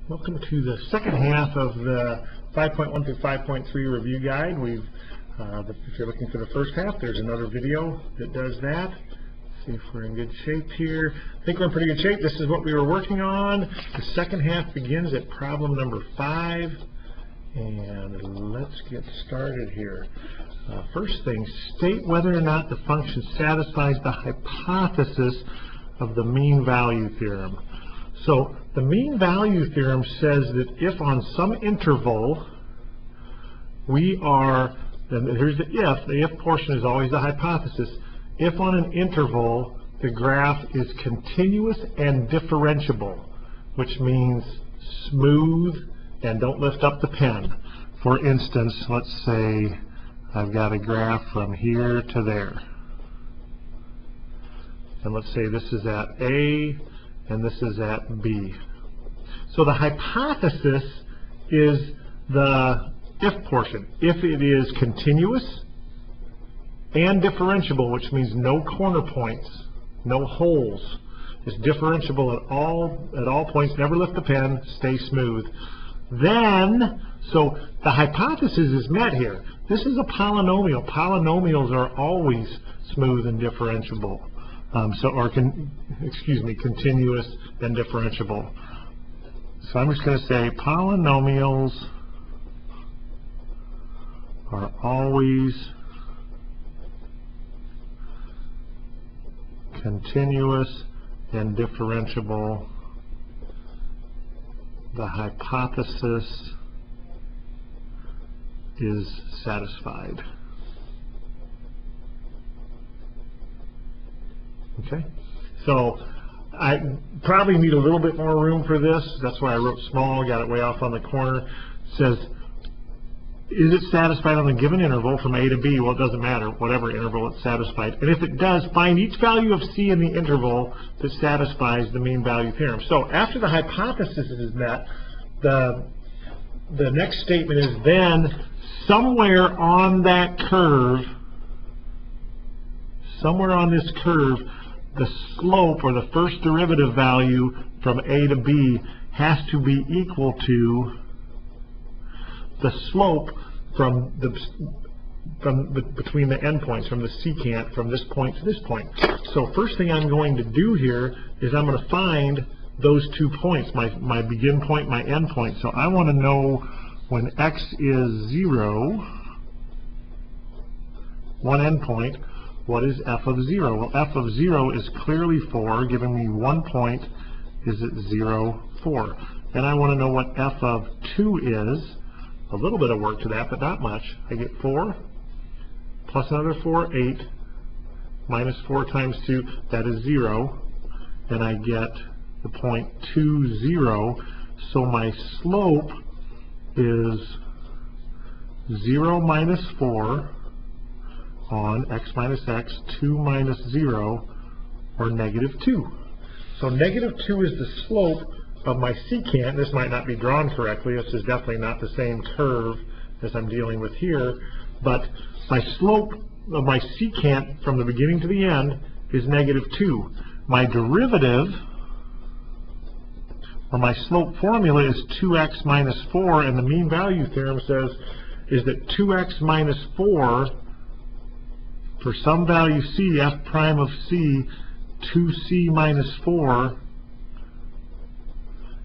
Welcome to the second half of the 5.1 through 5.3 review guide. If you're looking for the first half, there's another video that does that. Let's see if we're in good shape here. I think we're in pretty good shape. This is what we were working on. The second half begins at problem number 5. And let's get started here. First thing, state whether or not the function satisfies the hypothesis of the mean value theorem. So the mean value theorem says that if on some interval we are, and here's the if portion is always the hypothesis, if on an interval the graph is continuous and differentiable, which means smooth and don't lift up the pen. For instance, let's say I've got a graph from here to there. And let's say this is at A and this is at B. So the hypothesis is the if portion. If it is continuous and differentiable, which means no corner points, no holes, it's differentiable at all points, never lift the pen, stay smooth. Then, so the hypothesis is met here. This is a polynomial. Polynomials are always smooth and differentiable. Continuous and differentiable. So I'm just going to say polynomials are always continuous and differentiable. The hypothesis is satisfied. Okay, so I probably need a little bit more room for this. That's why I wrote small, got it way off on the corner. It says, is it satisfied on a given interval from A to B? Well, it doesn't matter, whatever interval it's satisfied. And if it does, find each value of C in the interval that satisfies the mean value theorem. So after the hypothesis is met, the next statement is then somewhere on that curve, somewhere on this curve, the slope or the first derivative value from A to B has to be equal to the slope between the endpoints, from the secant, from this point to this point. So first thing I'm going to do here is I'm going to find those 2 points, my begin point, my end point. So I want to know when x is 0, one endpoint, what is f of 0? Well, f of 0 is clearly 4, giving me 1 point is at 0, 4. Then I want to know what f of 2 is. A little bit of work to that, but not much. I get 4 plus another 4, 8, minus 4 times 2, that is 0. And I get the point 2, 0. So my slope is 0 minus 4 on x minus x, 2 minus 0, or negative 2. So negative 2 is the slope of my secant. This might not be drawn correctly. This is definitely not the same curve as I'm dealing with here. But my slope of my secant from the beginning to the end is negative 2. My derivative, or my slope formula, is 2x minus 4, and the mean value theorem says is that 2x minus 4 for some value c, f prime of c, 2c minus 4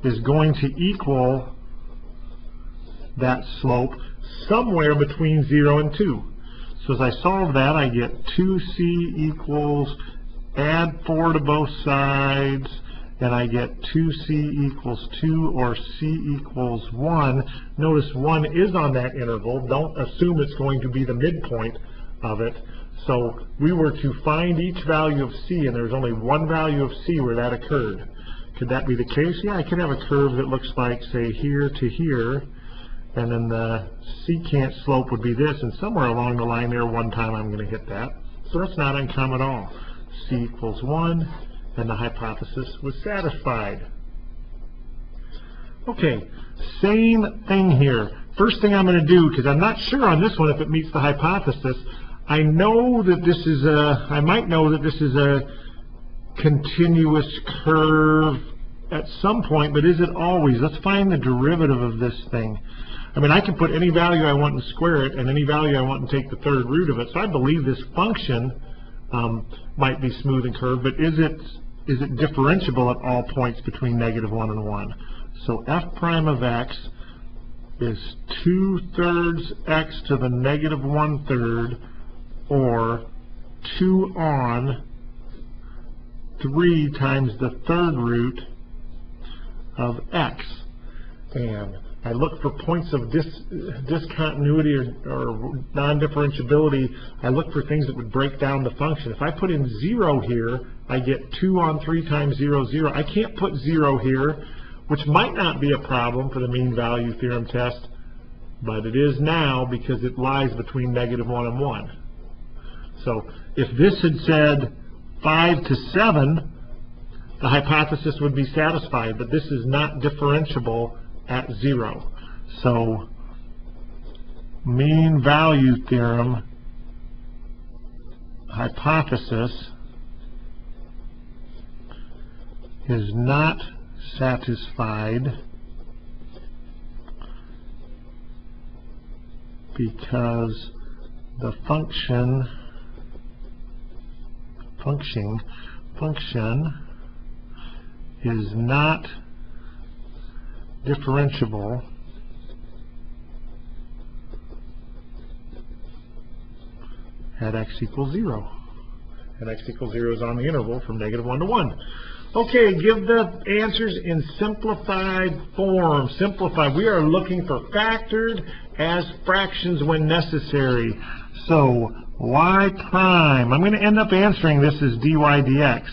is going to equal that slope somewhere between 0 and 2. So as I solve that, I get 2c equals, add 4 to both sides, and I get 2c equals 2, or c equals 1. Notice 1 is on that interval. Don't assume it's going to be the midpoint of it. So we were to find each value of c, and there's only one value of c where that occurred. Could that be the case? Yeah, I could have a curve that looks like, say, here to here, and then the secant slope would be this, and somewhere along the line there, one time I'm going to hit that. So that's not uncommon at all. C equals 1, and the hypothesis was satisfied. Okay, same thing here. First thing I'm going to do, because I'm not sure on this one if it meets the hypothesis, I know that this is I might know that this is a continuous curve at some point, but is it always? Let's find the derivative of this thing. I mean, I can put any value I want and square it, and any value I want and take the third root of it. So I believe this function might be smooth and curved, but is it differentiable at all points between -1 and 1? So f prime of x is 2/3 x to the -1/3, or 2 on 3 times the third root of x. And I look for points of discontinuity or non-differentiability. I look for things that would break down the function. If I put in 0 here, I get 2 on 3 times 0, 0. I can't put 0 here, which might not be a problem for the mean value theorem test, but it is now because it lies between -1 and 1. So if this had said 5 to 7, the hypothesis would be satisfied, but this is not differentiable at 0. So mean value theorem hypothesis is not satisfied because the function is not differentiable at x equals 0. And x equals 0 is on the interval from -1 to 1. Okay, give the answers in simplified form. Simplified. We are looking for factored as fractions when necessary. So y prime, I'm going to end up answering this as dy dx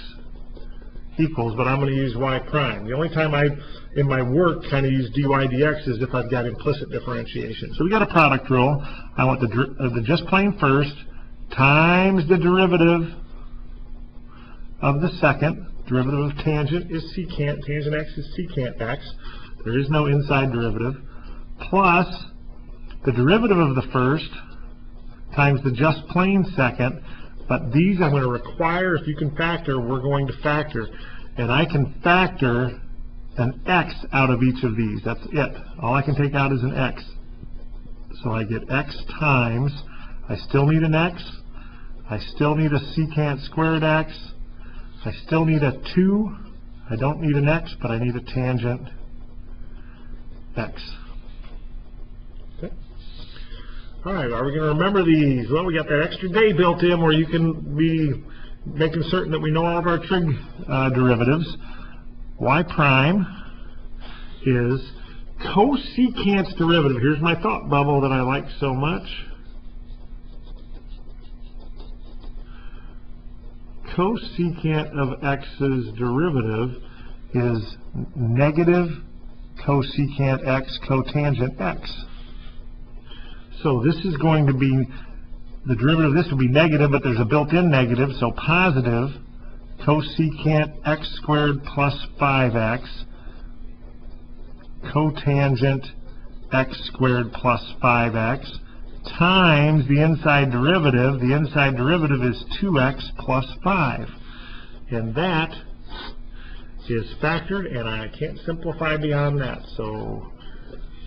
equals, but I'm going to use y prime. The only time I, in my work, kind of use dy dx is if I've got implicit differentiation. So we got a product rule. I want the just plane first times the derivative of the second. Derivative of tangent is secant. Tangent x is secant x. There is no inside derivative. Plus the derivative of the first times the just plane second. But these I'm going to require, if you can factor, we're going to factor. And I can factor an x out of each of these. That's it. All I can take out is an x. So I get x times, I still need an x. I still need a secant squared x. I still need a 2. I don't need an x, but I need a tangent x. Okay. All right, are we going to remember these? Well, we got that extra day built in where you can be making certain that we know all of our trig derivatives. Y prime is cosecant's derivative. Here's my thought bubble that I like so much. Cosecant of x's derivative is negative cosecant x cotangent x. So this is going to be, the derivative of this will be negative, but there's a built-in negative, so positive cosecant x squared plus 5x cotangent x squared plus 5x times the inside derivative. The inside derivative is 2x plus 5. And that is factored, and I can't simplify beyond that. So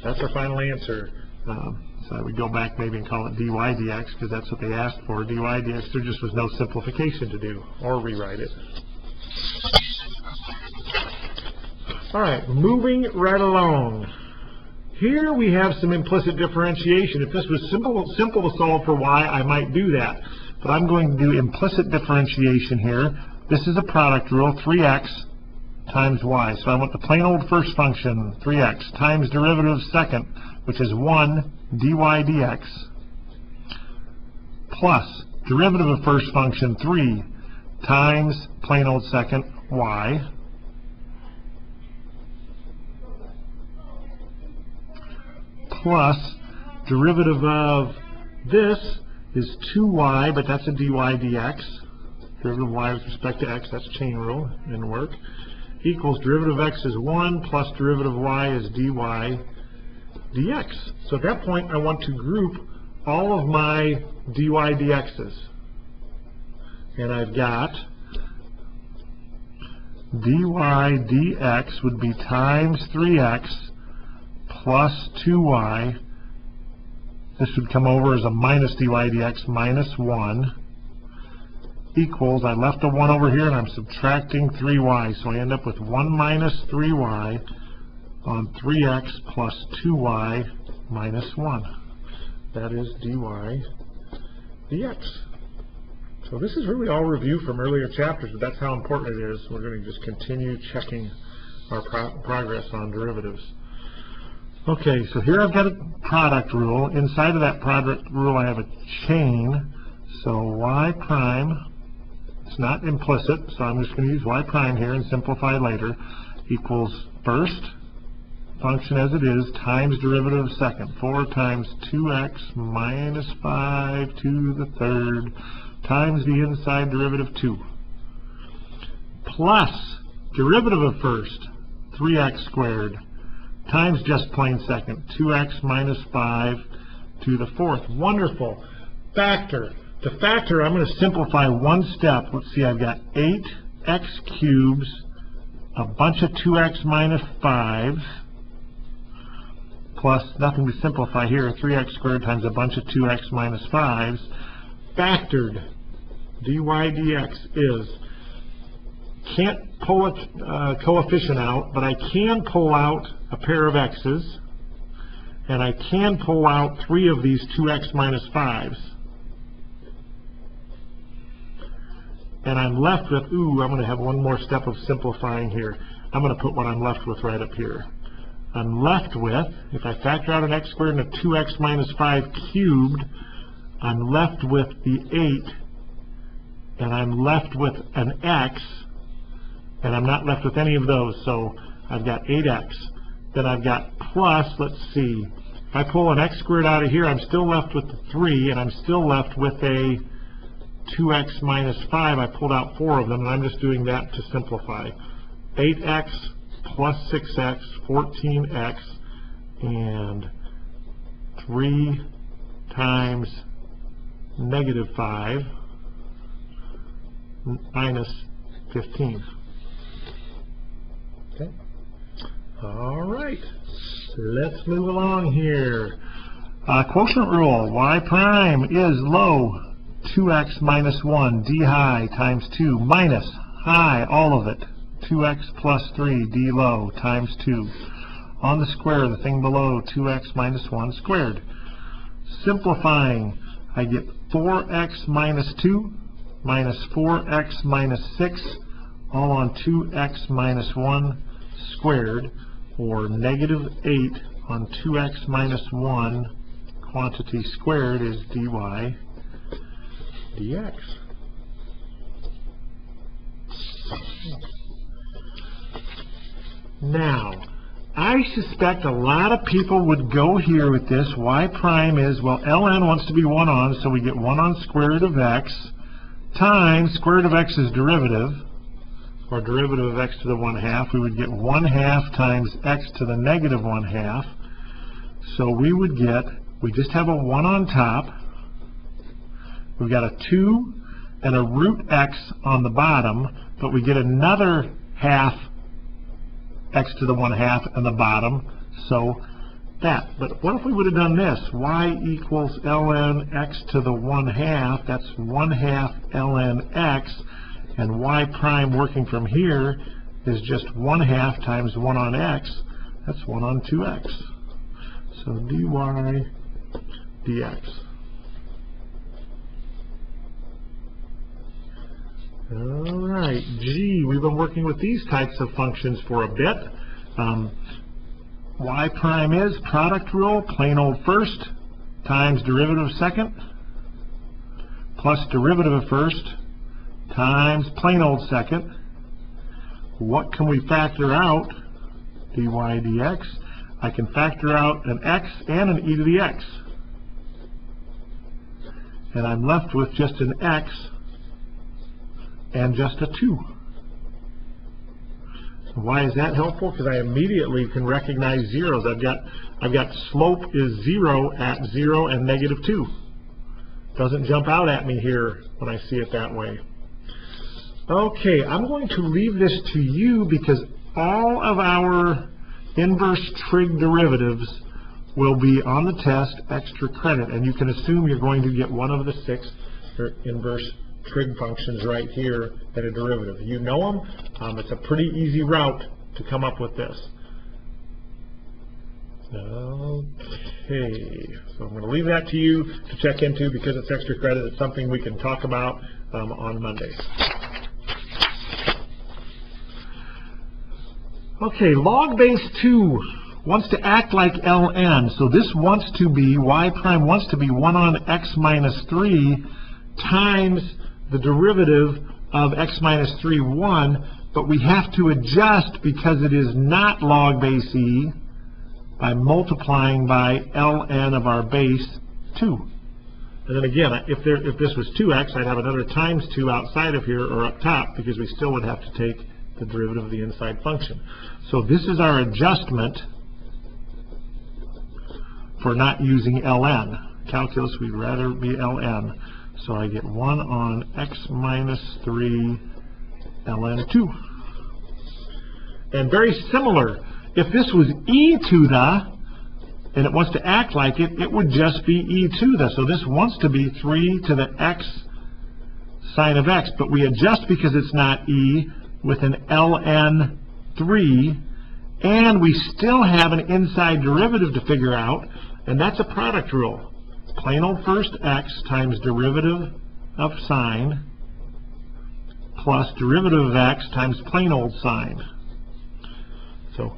that's our final answer. So I would go back maybe and call it dy dx, because that's what they asked for. Dy dx, there just was no simplification to do, or rewrite it. All right, moving right along. Here we have some implicit differentiation. If this was simple to solve for y, I might do that. But I'm going to do implicit differentiation here. This is a product rule, 3x times y. So I want the plain old first function, 3x, times derivative of second, which is 1 dy dx, plus derivative of first function, 3, times plain old second, y, plus derivative of this is 2y, but that's a dy dx. Derivative of y with respect to x, that's chain rule, didn't work. Equals derivative of x is 1 plus derivative of y is dy dx. So at that point, I want to group all of my dy dx's. And I've got dy dx would be times 3x plus 2y. This would come over as a minus dy dx minus 1 equals, I left a 1 over here and I'm subtracting 3y, so I end up with 1 minus 3y on 3x plus 2y minus 1. That is dy dx. So this is really all review from earlier chapters, but that's how important it is. We're going to just continue checking our progress on derivatives. Okay, so here I've got a product rule. Inside of that product rule I have a chain. So y prime, it's not implicit, so I'm just going to use y prime here and simplify later, equals first function as it is times derivative of second. 4 times 2x minus 5 to the third times the inside derivative 2 plus derivative of first, 3x squared, times just plain second, 2x minus 5 to the fourth. Wonderful. Factor. To factor, I'm going to simplify one step. Let's see, I've got 8x cubes, a bunch of 2x minus 5, plus, nothing to simplify here, 3x squared times a bunch of 2x minus 5s. Factored dy dx is, can't pull a coefficient out, but I can pull out a pair of x's, and I can pull out 3 of these 2x minus 5s. And I'm left with, I'm going to have one more step of simplifying here. I'm going to put what I'm left with right up here. I'm left with, if I factor out an x squared and a 2x minus 5 cubed, I'm left with the 8, and I'm left with an x, and I'm not left with any of those, so I've got 8x. Then I've got plus, let's see, if I pull an x squared out of here, I'm still left with the 3, and I'm still left with a 2x minus 5. I pulled out 4 of them, and I'm just doing that to simplify. 8x plus 6x, 14x, and 3 times negative 5 minus 15. Okay. All right. Let's move along here. Quotient rule. Y prime is low 2x minus 1 d high times 2 minus high, all of it, 2x plus 3 d low times 2. On the square, the thing below, 2x minus 1 squared. Simplifying, I get 4x minus 2 minus 4x minus 6, all on 2x minus 1 squared, or negative 8 on 2x minus 1 quantity squared is dy dx. Now, I suspect a lot of people would go here with this. Y prime is, well, ln wants to be 1 on, so we get 1 on square root of x times square root of x's derivative, or derivative of x to the 1/2. We would get 1/2 times x to the negative 1/2. So we would get, we just have a 1 on top. We've got a 2 and a root x on the bottom, but we get another half x to the 1/2 on the bottom, so that. But what if we would have done this? Y equals ln x to the 1/2, that's 1/2 ln x, and y prime working from here is just 1/2 times 1 on x, that's 1 on 2x. So dy dx. All right, G, we've been working with these types of functions for a bit. Y prime is product rule, plain old first, times derivative of second, plus derivative of first, times plain old second. What can we factor out? Dy dx. I can factor out an x and an e to the x. And I'm left with just an x and just a 2. Why is that helpful? Because I immediately can recognize zeros. I've got slope is 0 at 0 and negative 2. Doesn't jump out at me here when I see it that way. Okay, I'm going to leave this to you because all of our inverse trig derivatives will be on the test extra credit, and you can assume you're going to get one of the 6 inverse trig functions right here at a derivative. You know them. It's a pretty easy route to come up with this. Okay, so I'm going to leave that to you to check into because it's extra credit. It's something we can talk about on Monday. Okay, log base 2 wants to act like ln, so this wants to be, y prime wants to be 1 on x minus 3 times the derivative of x minus 3, 1, but we have to adjust because it is not log base e by multiplying by ln of our base 2. And then again, if this was 2x, I'd have another times 2 outside of here or up top because we still would have to take the derivative of the inside function. So this is our adjustment for not using ln. Calculus, we'd rather be ln. So I get 1 on x minus 3 ln 2. And very similar, if this was e to the, and it wants to act like it, it would just be e to the. So this wants to be 3 to the x sine of x, but we adjust because it's not e with an ln 3, and we still have an inside derivative to figure out, and that's a product rule. Plain old first x times derivative of sine plus derivative of x times plain old sine. So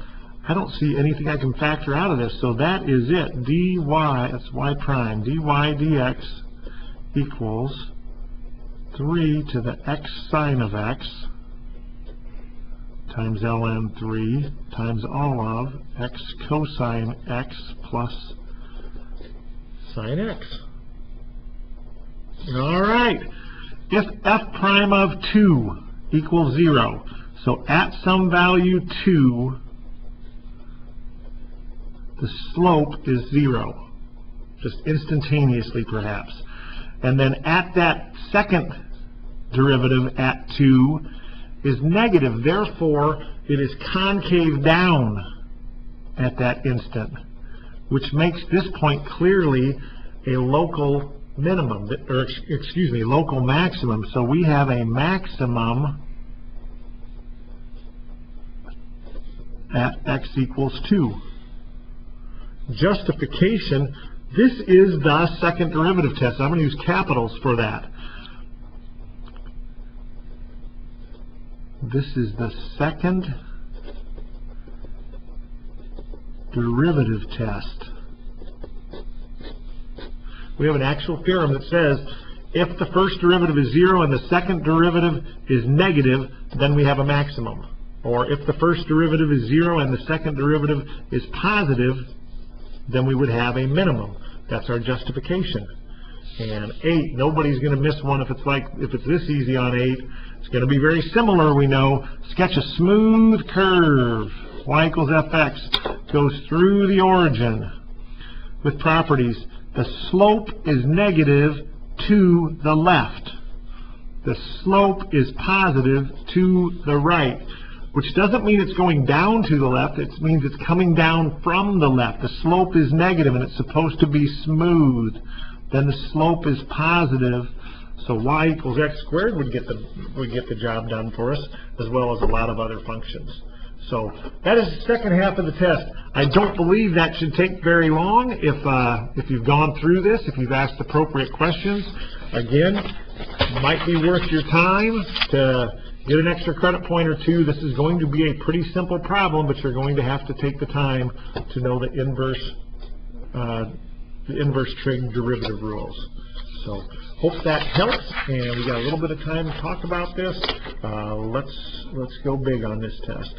I don't see anything I can factor out of this, so that is it. dy, that's y prime, dy dx equals 3 to the x sine of x times ln 3 times all of x cosine x plus sine x. All right. If f prime of 2 equals 0, so at some value 2, the slope is 0, just instantaneously perhaps. And then at that second derivative at 2 is negative. Therefore, it is concave down at that instant, which makes this point clearly a local minimum, or excuse me, local maximum. So we have a maximum at x equals 2. Justification, this is the second derivative test. I'm going to use capitals for that. This is the second derivative test. We have an actual theorem that says if the first derivative is 0 and the second derivative is negative, then we have a maximum. Or if the first derivative is 0 and the second derivative is positive, then we would have a minimum. That's our justification. And 8, nobody's going to miss one if it's this easy on 8. It's going to be very similar, we know. Sketch a smooth curve. Y equals fx goes through the origin with properties. The slope is negative to the left. The slope is positive to the right, which doesn't mean it's going down to the left. It means it's coming down from the left. The slope is negative, and it's supposed to be smooth. Then the slope is positive, so y equals x squared would get the job done for us, as well as a lot of other functions. So that is the second half of the test. I don't believe that should take very long if you've gone through this, if you've asked appropriate questions. Again, might be worth your time to get an extra credit point or two. This is going to be a pretty simple problem, but you're going to have to take the time to know the inverse trig derivative rules. So hope that helps, and we got a little bit of time to talk about this. Let's go big on this test.